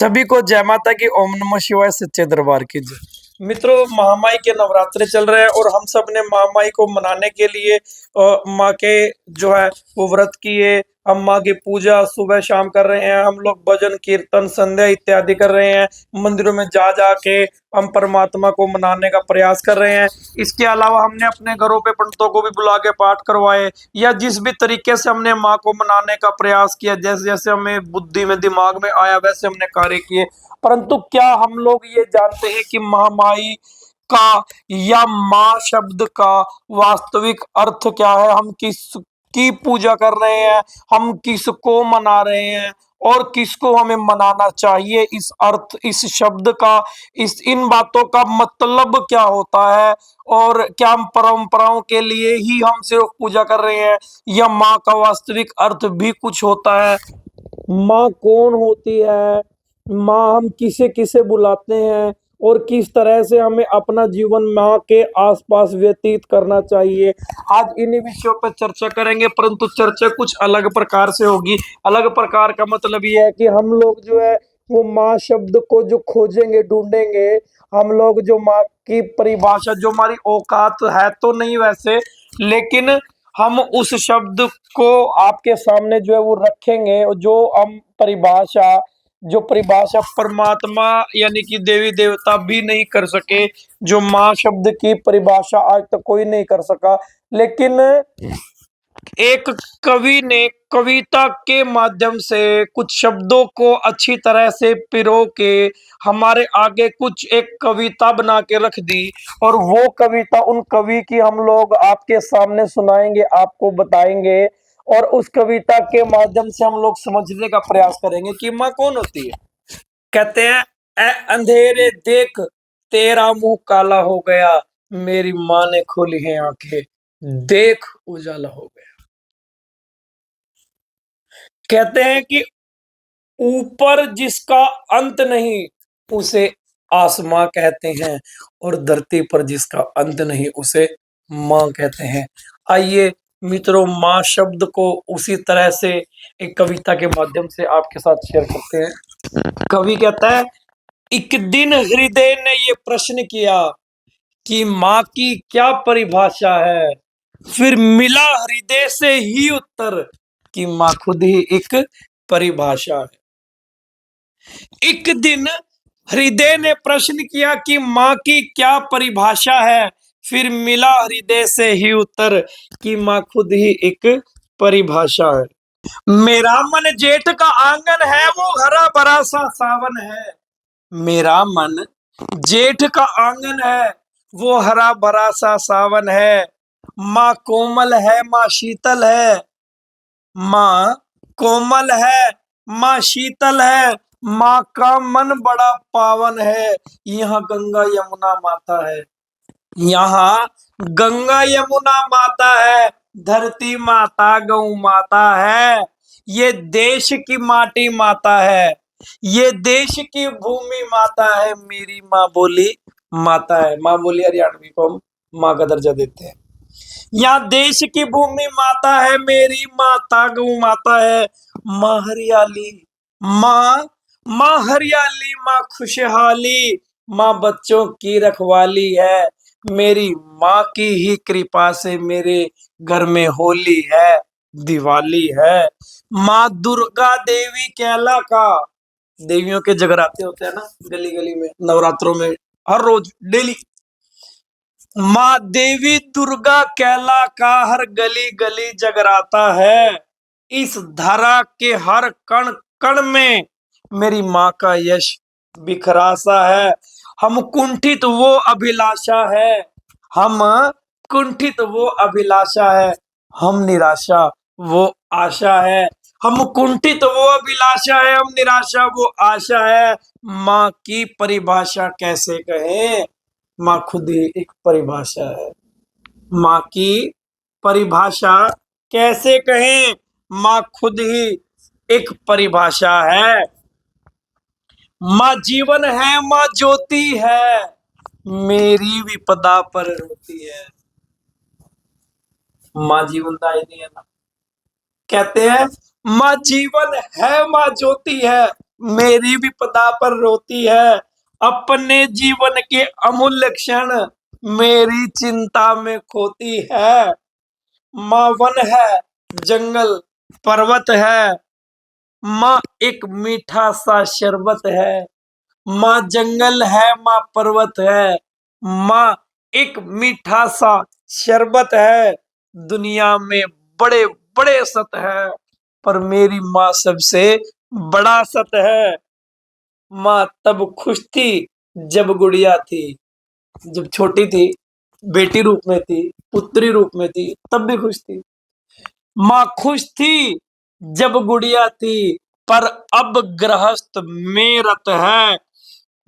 सभी को जय माता की। ओम नमः शिवाय। सच्चे दरबार की जय। मित्रों, महामाई के नवरात्रे चल रहे हैं और हम सब ने महामाई को मनाने के लिए माँ के जो है वो व्रत किए। हम माँ की पूजा सुबह शाम कर रहे हैं। हम लोग भजन कीर्तन संध्या इत्यादि कर रहे हैं। मंदिरों में जा जा के हम परमात्मा को मनाने का प्रयास कर रहे हैं। इसके अलावा हमने अपने घरों पे पंडितों को भी बुला के पाठ करवाए, या जिस भी तरीके से हमने माँ को मनाने का प्रयास किया, जैसे जैसे हमें बुद्धि में दिमाग में आया वैसे हमने कार्य किए। परंतु क्या हम लोग ये जानते हैं कि महामाई का या माँ शब्द का वास्तविक अर्थ क्या है? हम किस की पूजा कर रहे हैं, हम किसको मना रहे हैं और किसको हमें मनाना चाहिए? इस अर्थ, इस शब्द का, इस इन बातों का मतलब क्या होता है? और क्या हम परंपराओं के लिए ही हम सिर्फ पूजा कर रहे हैं, या माँ का वास्तविक अर्थ भी कुछ होता है? माँ कौन होती है? माँ हम किसे किसे बुलाते हैं? और किस तरह से हमें अपना जीवन माँ के आसपास व्यतीत करना चाहिए? आज इन्हीं विषयों पर चर्चा करेंगे, परंतु चर्चा कुछ अलग प्रकार से होगी। अलग प्रकार का मतलब ये है कि हम लोग जो है वो माँ शब्द को जो खोजेंगे, ढूंढेंगे। हम लोग जो माँ की परिभाषा, जो हमारी औकात है तो नहीं वैसे, लेकिन हम उस शब्द को आपके सामने जो है वो रखेंगे। जो हम परिभाषा, जो परिभाषा परमात्मा यानी कि देवी देवता भी नहीं कर सके, जो माँ शब्द की परिभाषा आज तक कोई नहीं कर सका, लेकिन एक कवि ने कविता के माध्यम से कुछ शब्दों को अच्छी तरह से पिरो के हमारे आगे कुछ एक कविता बना के रख दी। और वो कविता, उन कवि की हम लोग आपके सामने सुनाएंगे, आपको बताएंगे। और उस कविता के माध्यम से हम लोग समझने का प्रयास करेंगे कि माँ कौन होती है। कहते हैं, ए अंधेरे देख, तेरा मुंह काला हो गया, मेरी माँ ने खोली है आंखें, देख उजाला हो गया। कहते हैं कि ऊपर जिसका अंत नहीं उसे आसमां कहते हैं, और धरती पर जिसका अंत नहीं उसे माँ कहते हैं। आइए मित्रों, माँ शब्द को उसी तरह से एक कविता के माध्यम से आपके साथ शेयर करते हैं। कवि कहता है, एक दिन हृदय ने ये प्रश्न किया कि माँ की क्या परिभाषा है। फिर मिला हृदय से ही उत्तर कि माँ खुद ही एक परिभाषा है। एक दिन हृदय ने प्रश्न किया कि माँ की क्या परिभाषा है। फिर मिला हृदय से ही उत्तर कि माँ खुद ही एक परिभाषा है। मेरा मन जेठ का आंगन है, वो हरा भरा सा सावन है। मेरा मन जेठ का आंगन है, वो हरा भरा सा सावन है। माँ कोमल है, माँ शीतल है। माँ कोमल है, माँ शीतल है। माँ का मन बड़ा पावन है। यहाँ गंगा यमुना माता है। यहाँ गंगा यमुना माता है। धरती माता गौ माता है। ये देश की माटी माता है। ये देश की भूमि माता है। मेरी माँ बोली माता है। माँ बोली हरियाणवी को हम माँ का दर्जा देते हैं। यहाँ देश की भूमि माता है। मेरी माता गौ माता है। माँ हरियाली, माँ माँ हरियाली, माँ खुशहाली, माँ बच्चों की रखवाली है। मेरी माँ की ही कृपा से मेरे घर में होली है, दिवाली है। माँ दुर्गा देवी कहला का, देवियों के जगराते होते हैं ना गली गली में, नवरात्रों में हर रोज डेली। माँ देवी दुर्गा कैला का हर गली गली जगराता है। इस धरा के हर कण कण में मेरी माँ का यश बिखरासा है। हम कुंठित वो अभिलाषा है। हम कुंठित वो अभिलाषा है। हम निराशा वो आशा है। हम कुंठित वो अभिलाषा है। हम निराशा वो आशा है। माँ की परिभाषा कैसे कहें? माँ खुद ही एक परिभाषा है। माँ की परिभाषा कैसे कहें? माँ खुद ही एक परिभाषा है। माँ जीवन है, माँ ज्योति है, मेरी विपदा पर रोती है। माँ जीवनदायिनी है ना। कहते हैं, माँ जीवन है, माँ ज्योति है, मेरी विपदा पर रोती है, अपने जीवन के अमूल्य क्षण मेरी चिंता में खोती है। माँ वन है, जंगल पर्वत है, माँ एक मीठा सा शरबत है। माँ जंगल है, माँ पर्वत है, माँ एक मीठा सा शरबत है। दुनिया में बड़े बड़े सत है, पर मेरी माँ सबसे बड़ा सत है। माँ तब खुश थी जब गुड़िया थी, जब छोटी थी, बेटी रूप में थी, पुत्री रूप में थी, तब भी खुश थी। माँ खुश थी जब गुड़िया थी, पर अब गृहस्थ में रत है।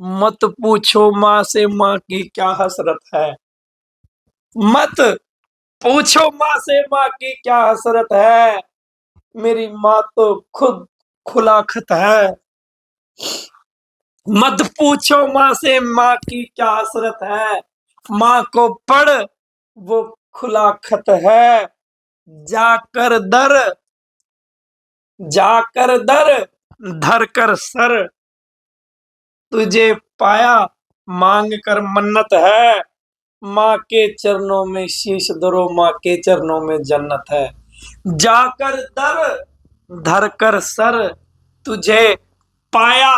मत पूछो माँ से माँ की क्या हसरत है। मत पूछो माँ से माँ की क्या हसरत है। मेरी माँ तो खुद खुला खत है। मत पूछो माँ से माँ की क्या हसरत है। माँ को पढ़ वो खुला खत है। जाकर दर जाकर दर धर कर सर, तुझे पाया मांग कर मन्नत है। माँ के चरणों में शीश धरो, माँ के चरणों में जन्नत है। जाकर दर धर कर सर, तुझे पाया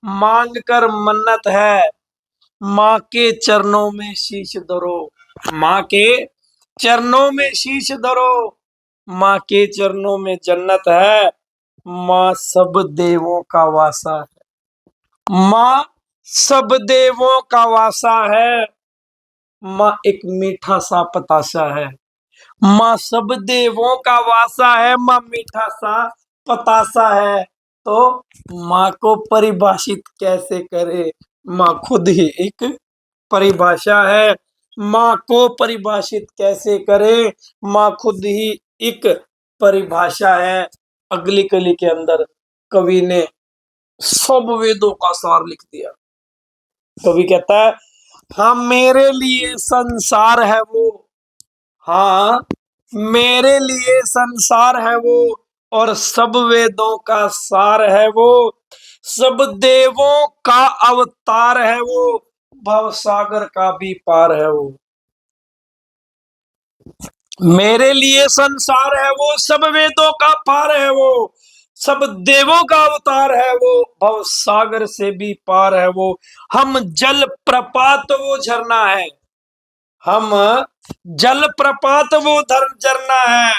मांग कर मन्नत है। माँ के चरणों में शीश धरो, माँ के चरणों में शीश धरो, माँ के चरणों में जन्नत है। माँ सब देवों का वासा है। माँ सब देवों का वासा है। माँ एक मीठा सा पताशा है। माँ सब देवों का वासा है, माँ मीठा सा पतासा है। तो माँ को परिभाषित कैसे करे, माँ खुद ही एक परिभाषा है। माँ को परिभाषित कैसे करे, माँ खुद ही एक परिभाषा है। अगली कली के अंदर कवि ने सब वेदों का सार लिख दिया। कवि कहता है, हाँ मेरे लिए संसार है वो, हाँ मेरे लिए संसार है वो, और सब वेदों का सार है वो, सब देवों का अवतार है वो, भव सागर का भी पार है वो। मेरे लिए संसार है वो, सब वेदों का पार है वो, सब देवों का अवतार है वो, भव सागर से भी पार है वो। हम जल प्रपात वो झरना है, हम जल प्रपात वो धर्म झरना है,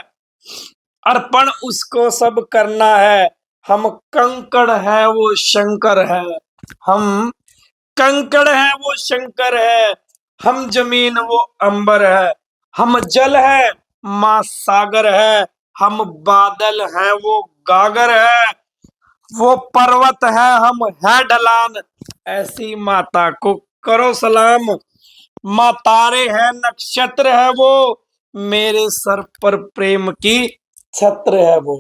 अर्पण उसको सब करना है। हम कंकड़ है वो शंकर है, हम कंकड़ है वो शंकर है, हम जमीन वो अंबर है। हम जल है माँ सागर है, हम बादल है वो गागर है, वो पर्वत है हम है ढलान, ऐसी माता को करो सलाम। माँ तारे है नक्षत्र है वो, मेरे सर पर प्रेम की छत्र है वो।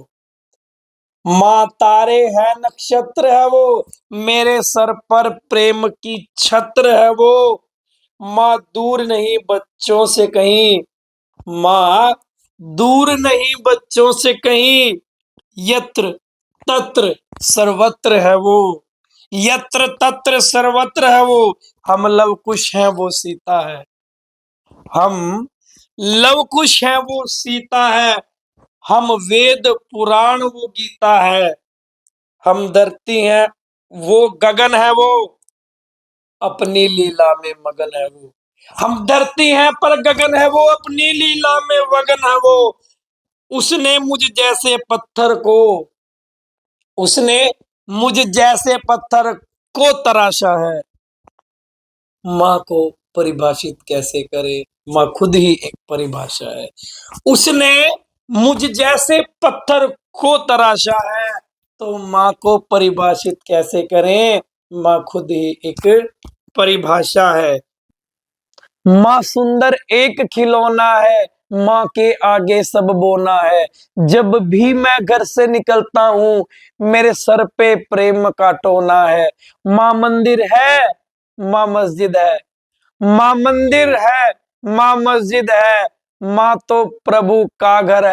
माँ तारे है नक्षत्र है वो, मेरे सर पर प्रेम की छत्र है वो। माँ दूर नहीं बच्चों से कहीं, माँ दूर नहीं बच्चों से कहीं, यत्र तत्र सर्वत्र है वो, यत्र तत्र सर्वत्र है वो। हम लव कुश हैं वो सीता है, हम लव कुश हैं वो सीता है, हम वेद पुराण वो गीता है। हम धरती हैं वो गगन है वो, अपनी लीला में मगन है वो। हम धरती हैं पर गगन है वो, अपनी लीला में मगन है वो। उसने मुझ जैसे पत्थर को, उसने मुझ जैसे पत्थर को तराशा है। माँ को परिभाषित कैसे करे, माँ खुद ही एक परिभाषा है। उसने मुझ जैसे पत्थर को तराशा है, तो माँ को परिभाषित कैसे करें, माँ खुद ही एक परिभाषा है। माँ सुंदर एक खिलौना है, माँ के आगे सब बोना है। जब भी मैं घर से निकलता हूँ, मेरे सर पे प्रेम का टोना है। माँ मंदिर है, माँ मस्जिद है, माँ मंदिर है, माँ मस्जिद है, माँ तो प्रभु का घर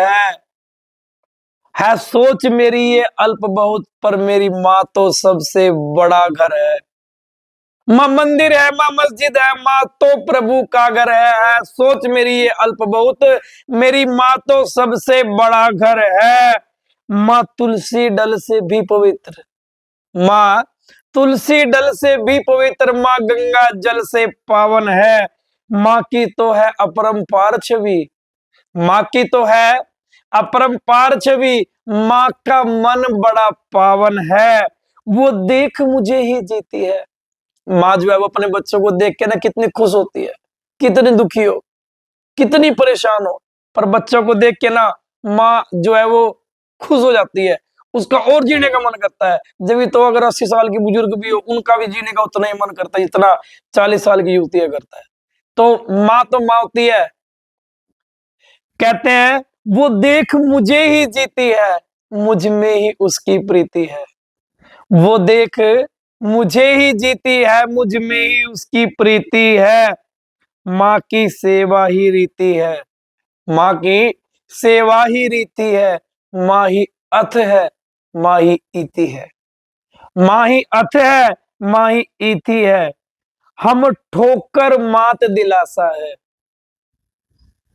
है सोच मेरी ये अल्प बहुत, पर मेरी माँ तो सबसे बड़ा घर है। माँ मंदिर है, माँ मस्जिद है, माँ तो प्रभु का घर है सोच मेरी ये अल्प बहुत, मेरी माँ तो सबसे बड़ा घर है। माँ तुलसी दल से भी पवित्र, माँ तुलसी दल से भी पवित्र, माँ गंगा जल से पावन है। माँ की तो है अपरंपार छवि, माँ की तो है अपरंपार छवि, माँ का मन बड़ा पावन है। वो देख मुझे ही जीती है। माँ जो है वो अपने बच्चों को देख के ना कितनी खुश होती है, कितनी दुखी हो, कितनी परेशान हो, पर बच्चों को देख के ना माँ जो है वो खुश हो जाती है, उसका और जीने का मन करता है। जब भी तो अगर 80 साल की बुजुर्ग भी हो, उनका भी जीने का उतना ही मन करता है जितना 40 साल की युवती करता है। तो माँ होती है। कहते हैं वो देख मुझे ही जीती है, मुझ में ही उसकी प्रीति है। वो देख मुझे ही जीती है, मुझ में ही उसकी प्रीति है। माँ की सेवा ही रीति है, माँ की सेवा ही रीति है। माँ ही अथ है, माँ ही इति है। माँ ही अथ है, माँ ही इति है। हम ठोकर मात दिलासा है,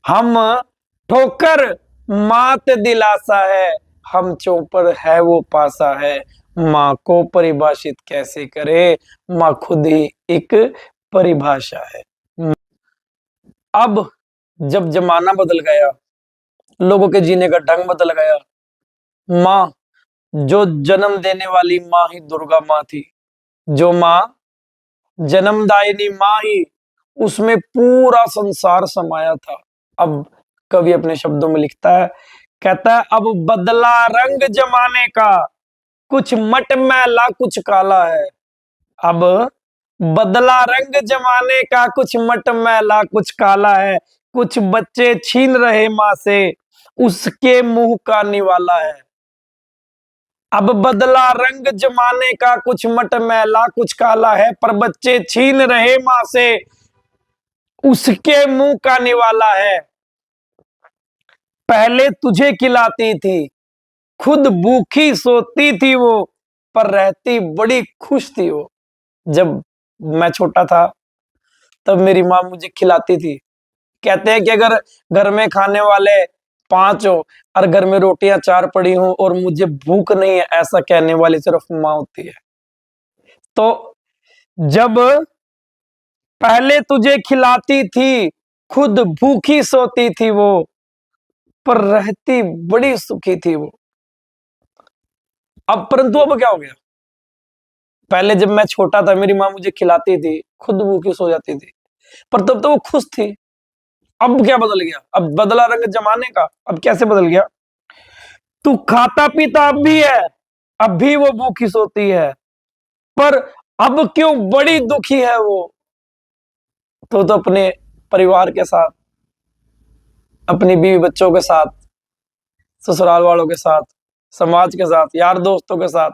हम ठोकर मात दिलासा है। हम चौपर है वो पासा है। माँ को परिभाषित कैसे करे, माँ खुद ही एक परिभाषा है। अब जब जमाना बदल गया, लोगों के जीने का ढंग बदल गया, माँ जो जन्म देने वाली माँ ही दुर्गा माँ थी, जो माँ जन्मदायिनी माँ ही, उसमें पूरा संसार समाया था। अब कवि अपने शब्दों में लिखता है, कहता है अब बदला रंग जमाने का, कुछ मटमैला कुछ काला है। अब बदला रंग जमाने का, कुछ मटमैला कुछ काला है। कुछ बच्चे छीन रहे माँ से, उसके मुंह का निवाला है। अब बदला रंग जमाने का, कुछ मटमैला कुछ काला है, पर बच्चे छीन रहे माँ से, उसके मुंह का निवाला है। पहले तुझे खिलाती थी, खुद भूखी सोती थी वो, पर रहती बड़ी खुश थी वो। जब मैं छोटा था तब मेरी माँ मुझे खिलाती थी। कहते हैं कि अगर घर में खाने वाले 5 हो और घर में रोटियां 4 पड़ी हो और मुझे भूख नहीं है, ऐसा कहने वाली सिर्फ माँ होती है। तो जब पहले तुझे खिलाती थी, खुद भूखी सोती थी वो, पर रहती बड़ी सुखी थी वो। अब परंतु अब क्या हो गया, पहले जब मैं छोटा था मेरी माँ मुझे खिलाती थी, खुद भूखी सो जाती थी, पर तब तो वो खुश थी। अब क्या बदल गया, अब बदला रंग जमाने का। अब कैसे बदल गया, तू खाता पीता अब भी है, अब भी वो भूखी सोती है, पर अब क्यों बड़ी दुखी है वो। तो अपने परिवार के साथ, अपनी बीवी बच्चों के साथ, ससुराल वालों के साथ, समाज के साथ, यार दोस्तों के साथ,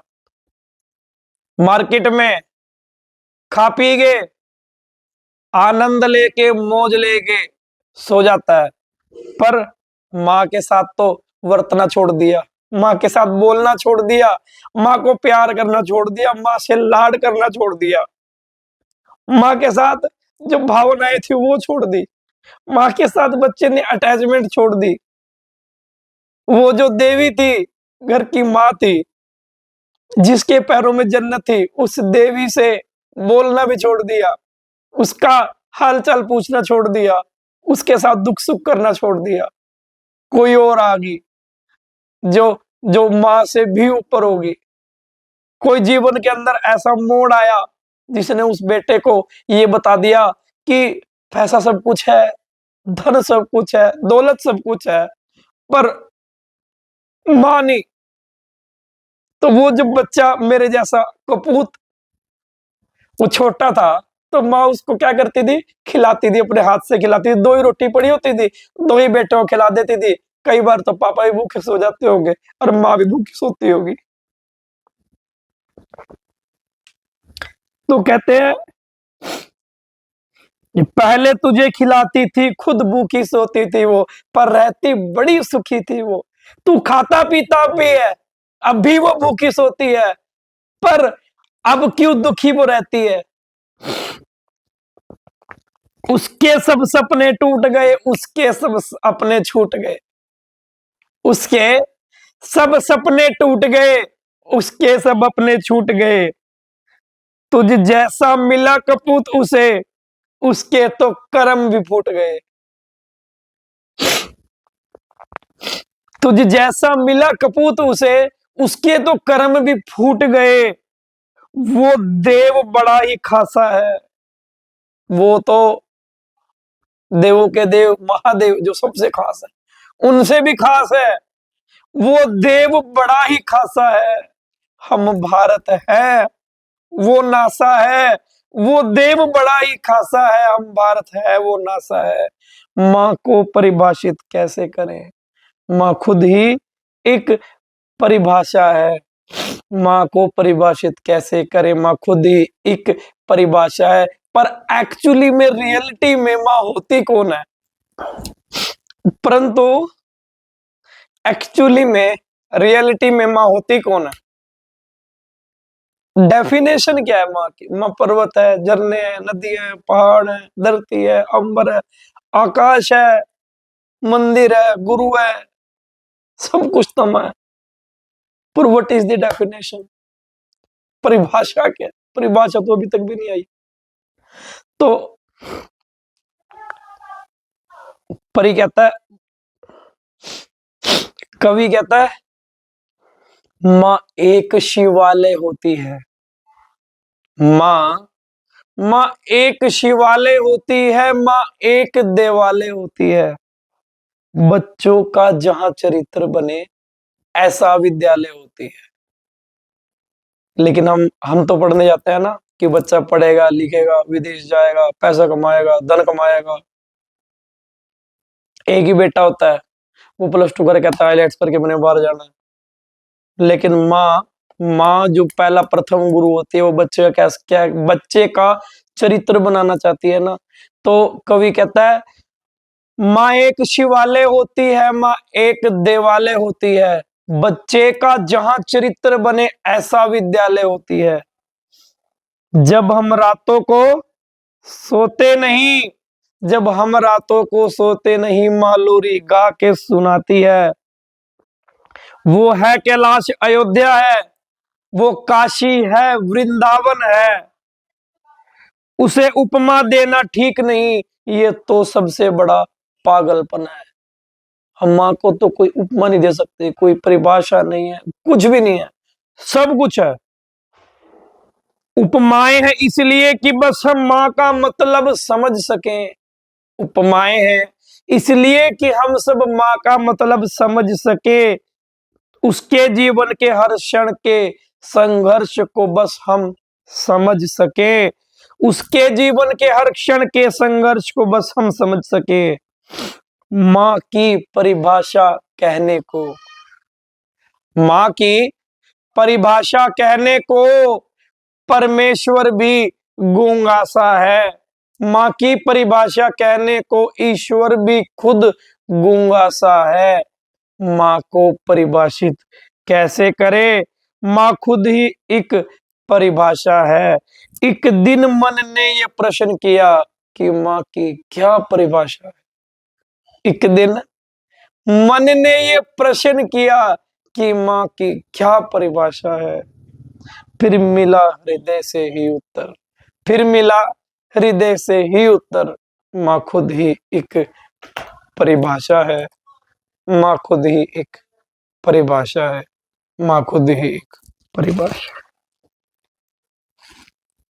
मार्केट में खा पी के आनंद लेके मौज लेके सो जाता है। पर माँ के साथ तो वर्तना छोड़ दिया, माँ के साथ बोलना छोड़ दिया, माँ को प्यार करना छोड़ दिया, माँ से लाड करना छोड़ दिया, माँ के साथ जो भावनाएं थी वो छोड़ दी, माँ के साथ बच्चे ने अटैचमेंट छोड़ दी। वो जो देवी थी, घर की माँ थी, जिसके पैरों में जन्नत थी, उस देवी से बोलना भी छोड़ दिया, उसका हालचाल पूछना छोड़ दिया, उसके साथ दुख सुख करना छोड़ दिया। कोई और आ गई जो जो माँ से भी ऊपर होगी। कोई जीवन के अंदर ऐसा मोड़ आया जिसने उस बेटे को ये बता दिया कि पैसा सब कुछ है, धन सब कुछ है, दौलत सब कुछ है, पर माँ नहीं। तो वो जब बच्चा मेरे जैसा कपूत, वो छोटा था, तो माँ उसको क्या करती थी, खिलाती थी, अपने हाथ से खिलाती थी। 2 ही रोटी पड़ी होती थी, 2 ही बेटों को खिला देती थी। कई बार तो पापा भी भूखे सो जाते होंगे और माँ भी भूखी सोती होगी। तो कहते हैं कि पहले तुझे खिलाती थी, खुद भूखी सोती थी वो, पर रहती बड़ी सुखी थी वो। तू खाता पीता भी है, अब भी वो भूखी सोती है, पर अब क्यों दुखी वो रहती है। उसके सब सपने टूट गए, उसके सब अपने छूट गए, उसके सब सपने टूट गए, उसके सब अपने छूट गए। तुझ जैसा मिला कपूत उसे, उसके तो कर्म भी फूट गए। तुझ जैसा मिला कपूत उसे, उसके तो कर्म भी फूट गए। वो देव बड़ा ही खासा है, वो तो देवों के देव महादेव जो सबसे खास है, उनसे भी खास है। वो देव बड़ा ही खासा है, हम भारत है, वो नासा है। वो देव बड़ा ही खासा है, हम भारत है, वो नासा है। माँ को परिभाषित कैसे करें, माँ खुद ही एक परिभाषा है। माँ को परिभाषित कैसे करें, माँ खुद ही एक परिभाषा है। पर एक्चुअली में रियलिटी में माँ होती कौन है, परंतु एक्चुअली में रियलिटी में माँ होती कौन है। डेफिनेशन क्या है माँ की, माँ पर्वत है, झरने हैं, नदी है, पहाड़ है, धरती है, अंबर है, आकाश है, मंदिर है, गुरु है, सब कुछ तो माँ है। पर व्हाट इज द डेफिनेशन, परिभाषा क्या है? परिभाषा तो अभी तक भी नहीं आई। तो परी कहता है, कवि कहता है, माँ एक शिवालय होती है। माँ माँ एक शिवालय होती है, माँ एक देवालय होती है। बच्चों का जहां चरित्र बने ऐसा विद्यालय होती है। लेकिन हम तो पढ़ने जाते हैं ना कि बच्चा पढ़ेगा लिखेगा विदेश जाएगा पैसा कमाएगा धन कमाएगा। एक ही बेटा होता है, वो +2 करके कहता है आईलेट्स करके मैंने बाहर जाना है। लेकिन माँ माँ जो पहला प्रथम गुरु होती है, वो बच्चे का क्या बच्चे का चरित्र बनाना चाहती है ना। तो कवि कहता है, माँ एक शिवालय होती है, माँ एक देवालय होती है। बच्चे का जहां चरित्र बने ऐसा विद्यालय होती है। जब हम रातों को सोते नहीं, जब हम रातों को सोते नहीं, माँ लोरी गा के सुनाती है। वो है कैलाश अयोध्या है, वो काशी है वृंदावन है। उसे उपमा देना ठीक नहीं, ये तो सबसे बड़ा पागलपन है। हम माँ को तो कोई उपमा नहीं दे सकते, कोई परिभाषा नहीं है, कुछ भी नहीं है, सब कुछ है। उपमाएं हैं इसलिए कि बस हम माँ का मतलब समझ सकें। उपमाएं हैं इसलिए कि हम सब माँ का मतलब समझ सके। उसके जीवन के हर क्षण के संघर्ष को बस हम समझ सके। उसके जीवन के हर क्षण के संघर्ष को बस हम समझ सके। माँ की परिभाषा कहने को, माँ की परिभाषा कहने को परमेश्वर भी गूंगा सा है। माँ की परिभाषा कहने को ईश्वर भी खुद गूंगा सा है। माँ को परिभाषित कैसे करे, माँ खुद ही एक परिभाषा है। एक दिन मन ने यह प्रश्न किया कि माँ की क्या परिभाषा है। एक दिन मन ने यह प्रश्न किया कि माँ की क्या परिभाषा है। फिर मिला हृदय से ही उत्तर, फिर मिला हृदय से ही उत्तर। माँ खुद ही एक परिभाषा है, माँ खुद ही एक परिभाषा है, माँ खुद ही एक परिभाषा।